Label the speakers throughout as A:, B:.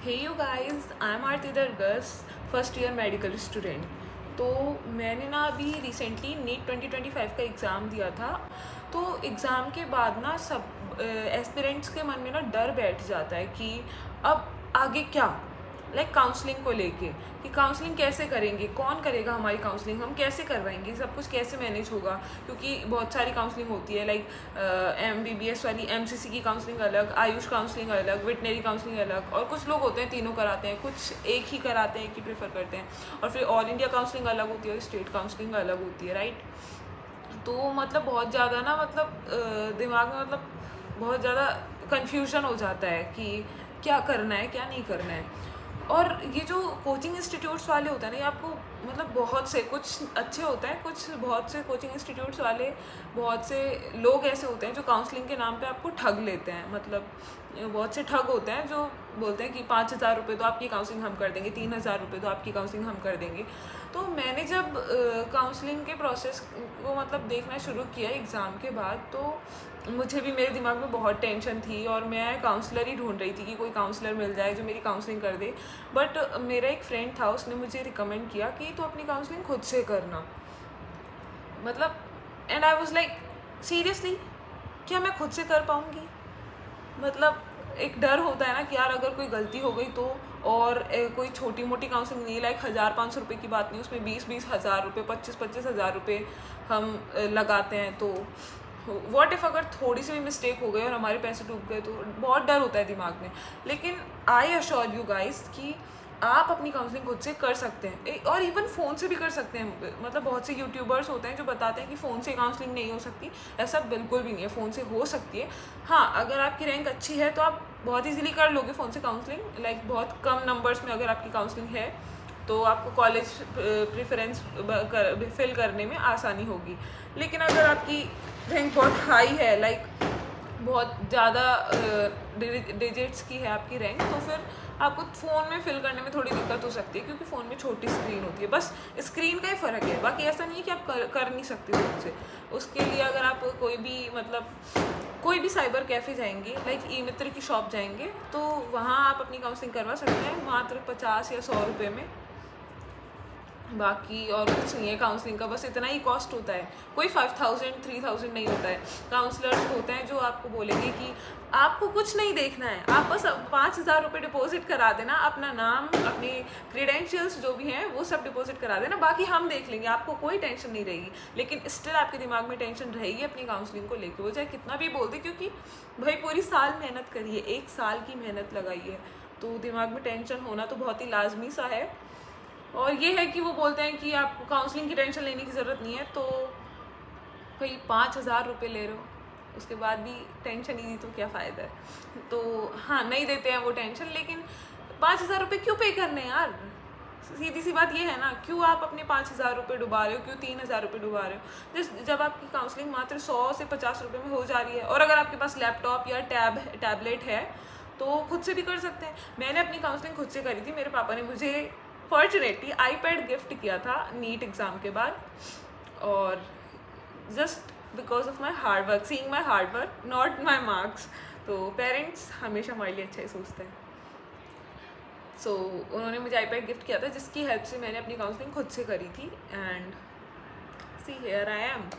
A: Hey you guys, I am Aarti Dargas, first year medical student. तो मैंने ना अभी रिसेंटली नीट 2025 का एग्ज़ाम दिया था। तो एग्ज़ाम के बाद ना सब एस्पिरेंट्स के मन में ना डर बैठ जाता है कि अब आगे क्या, लाइक काउंसलिंग को लेके कि काउंसलिंग कैसे करेंगे, कौन करेगा हमारी काउंसलिंग, हम कैसे करवाएंगे, सब कुछ कैसे मैनेज होगा। क्योंकि बहुत सारी काउंसलिंग होती है, लाइक MBBS वाली MCC की काउंसलिंग अलग, आयुष काउंसलिंग अलग, वेटनरी काउंसलिंग अलग, और कुछ लोग होते हैं तीनों कराते हैं, कुछ एक ही कराते हैं, एक ही प्रेफर करते हैं। और फिर ऑल इंडिया काउंसलिंग अलग होती है और स्टेट काउंसलिंग अलग होती है, राइट। तो मतलब बहुत ज़्यादा ना, मतलब दिमाग में मतलब बहुत ज़्यादा कन्फ्यूजन हो जाता है कि क्या करना है क्या नहीं करना है। और ये जो कोचिंग इंस्टीट्यूट्स वाले होते हैं ना, ये आपको मतलब बहुत से कुछ अच्छे होते हैं, कुछ बहुत से कोचिंग इंस्टीट्यूट्स वाले, बहुत से लोग ऐसे होते हैं जो काउंसलिंग के नाम पे आपको ठग लेते हैं। मतलब बहुत से ठग होते हैं जो बोलते हैं कि 5,000 रुपये तो आपकी काउंसलिंग हम कर देंगे, 3,000 रुपये तो आपकी काउंसलिंग हम कर देंगे। तो मैंने जब काउंसलिंग के प्रोसेस को मतलब देखना शुरू किया एग्ज़ाम के बाद, तो मुझे भी, मेरे दिमाग में बहुत टेंशन थी और मैं काउंसलर ही ढूंढ रही थी कि कोई काउंसलर मिल जाए जो मेरी काउंसलिंग कर दे। बट मेरा एक फ्रेंड था, उसने मुझे रिकमेंड किया कि तू अपनी काउंसलिंग खुद से करना। मतलब and I was like, seriously क्या मैं खुद से कर पाऊँगी? मतलब एक डर होता है ना कि यार अगर कोई गलती हो गई तो। और कोई छोटी मोटी काउंसलिंग नहीं, लाइक 1,000-500 रुपये की बात नहीं, उसमें 20-20 हज़ार रुपये, 25-25 हज़ार रुपये हम लगाते हैं। तो व्हाट इफ़ अगर थोड़ी सी भी मिस्टेक हो गई और हमारे पैसे डूब गए, तो बहुत डर होता है दिमाग में। लेकिन आई अश्योर यू गाइस कि आप अपनी काउंसलिंग खुद से कर सकते हैं, और इवन फ़ोन से भी कर सकते हैं। मतलब बहुत से यूट्यूबर्स होते हैं जो बताते हैं कि फ़ोन से काउंसलिंग नहीं हो सकती। ऐसा बिल्कुल भी नहीं है, फ़ोन से हो सकती है। हाँ, अगर आपकी रैंक अच्छी है तो आप बहुत इजीली कर लोगे फ़ोन से काउंसलिंग। लाइक बहुत कम नंबर्स में अगर आपकी काउंसलिंग है तो आपको कॉलेज प्रेफरेंस फिल करने में आसानी होगी। लेकिन अगर आपकी रैंक बहुत हाई है, लाइक बहुत ज़्यादा डिजिट्स की है आपकी रैंक, तो फिर आपको फ़ोन में फिल करने में थोड़ी दिक्कत हो सकती है, क्योंकि फ़ोन में छोटी स्क्रीन होती है। बस स्क्रीन का ही फ़र्क है, बाकी ऐसा नहीं है कि आप कर नहीं सकते फ़ोन से। उसके लिए अगर आप कोई भी साइबर कैफ़े जाएंगे, लाइक ई मित्र की शॉप जाएंगे, तो वहाँ आप अपनी काउंसलिंग करवा सकते हैं मात्र 50 या 100 रुपये में। बाकी और कुछ नहीं है काउंसलिंग का, बस इतना ही कॉस्ट होता है। कोई 5,000 3,000 नहीं होता है। काउंसलर्स होते हैं जो आपको बोलेंगे कि आपको कुछ नहीं देखना है, आप बस 5,000 रुपये डिपॉजिट करा देना, अपना नाम, अपने क्रीडेंशियल्स जो भी हैं वो सब डिपॉजिट करा देना, बाकी हम देख लेंगे, आपको कोई टेंशन नहीं रहेगी। लेकिन स्टिल आपके दिमाग में टेंशन रहेगी अपनी काउंसलिंग को लेकर, वो चाहे कितना भी बोल दे, क्योंकि भाई पूरी साल मेहनत करी है, 1 साल की मेहनत लगाई है, तो दिमाग में टेंशन होना तो बहुत ही लाजमी सा है। और ये है कि वो बोलते हैं कि आपको काउंसलिंग की टेंशन लेने की ज़रूरत नहीं है, तो भाई 5,000 रुपये ले रहे हो, उसके बाद भी टेंशन ही दी तो क्या फ़ायदा है। तो हाँ, नहीं देते हैं वो टेंशन, लेकिन 5,000 रुपये क्यों पे करने हैं यार? सीधी सी बात ये है ना, क्यों आप अपने 5,000 रुपये डुबा रहे हो, क्यों 3,000 रुपये डुबा रहे हो? जब आपकी काउंसलिंग मात्र 100 से 50 रुपये में हो जा रही है, और अगर आपके पास लैपटॉप या टैबलेट है तो खुद से भी कर सकते हैं। मैंने अपनी काउंसलिंग खुद से करी थी। मेरे पापा ने मुझे फॉर्चुनेटली आईपैड गिफ्ट किया था नीट एग्ज़ाम के बाद, और just because of my hard work, seeing my hard work, not my marks. तो पेरेंट्स हमेशा हमारे लिए अच्छा ही सोचते हैं। सो उन्होंने मुझे आईपैड गिफ्ट किया था, जिसकी हेल्प से मैंने अपनी काउंसलिंग खुद से करी थी, and see here I am.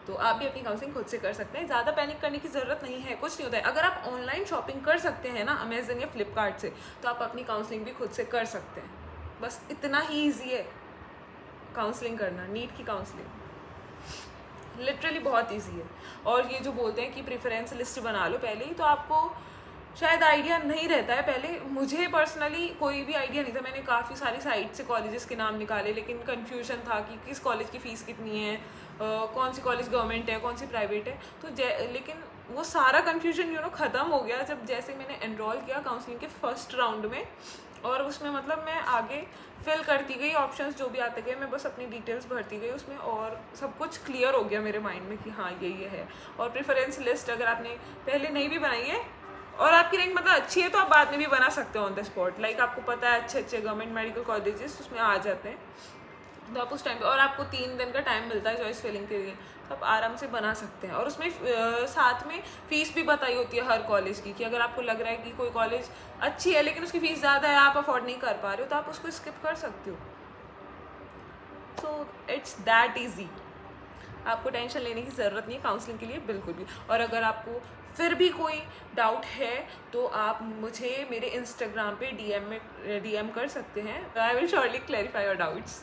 A: तो आप भी अपनी काउंसलिंग खुद से कर सकते हैं, ज़्यादा पैनिक करने की ज़रूरत नहीं है, कुछ नहीं होता है। अगर आप ऑनलाइन शॉपिंग कर सकते हैं ना अमेजन या फ्लिपकार्ट से, तो आप अपनी काउंसलिंग भी खुद से कर सकते हैं। बस इतना ही ईजी है काउंसलिंग करना, नीट की काउंसलिंग लिटरली बहुत ईजी है। और ये जो बोलते हैं कि प्रेफरेंस लिस्ट बना लो पहले ही, तो आपको शायद आइडिया नहीं रहता है। पहले मुझे पर्सनली कोई भी आइडिया नहीं था, मैंने काफ़ी सारी साइट से कॉलेजेस के नाम निकाले, लेकिन कन्फ्यूजन था कि किस कॉलेज की फ़ीस कितनी है, कौन सी कॉलेज गवर्नमेंट है, कौन सी प्राइवेट है। तो लेकिन वो सारा कन्फ्यूजन ख़त्म हो गया जब जैसे मैंने एनरोल किया काउंसलिंग के फर्स्ट राउंड में। और उसमें मतलब मैं आगे फिल करती गई, ऑप्शंस जो भी आते गए, मैं बस अपनी डिटेल्स भरती गई उसमें, और सब कुछ क्लियर हो गया मेरे माइंड में कि हाँ ये है। और प्रेफरेंस लिस्ट अगर आपने पहले नहीं भी बनाई है और आपकी रैंक मतलब अच्छी है, तो आप बाद में भी बना सकते हो ऑन द स्पॉट। लाइक आपको पता है अच्छे अच्छे गवर्नमेंट मेडिकल कॉलेजेस उसमें आ जाते हैं, तो आप उस टाइम पे, और आपको 3 दिन का टाइम मिलता है चॉइस फिलिंग के लिए, तो आप आराम से बना सकते हैं। और उसमें साथ में फ़ीस भी बताई होती है हर कॉलेज की, कि अगर आपको लग रहा है कि कोई कॉलेज अच्छी है लेकिन उसकी फ़ीस ज़्यादा है, आप अफोर्ड नहीं कर पा रहे हो, तो आप उसको स्किप कर सकते हो। सो इट्स दैट ईजी, आपको टेंशन लेने की ज़रूरत नहीं है काउंसलिंग के लिए बिल्कुल भी। और अगर आपको फिर भी कोई डाउट है तो आप मुझे मेरे इंस्टाग्राम पे डीएम कर सकते हैं। I will surely clarify your doubts.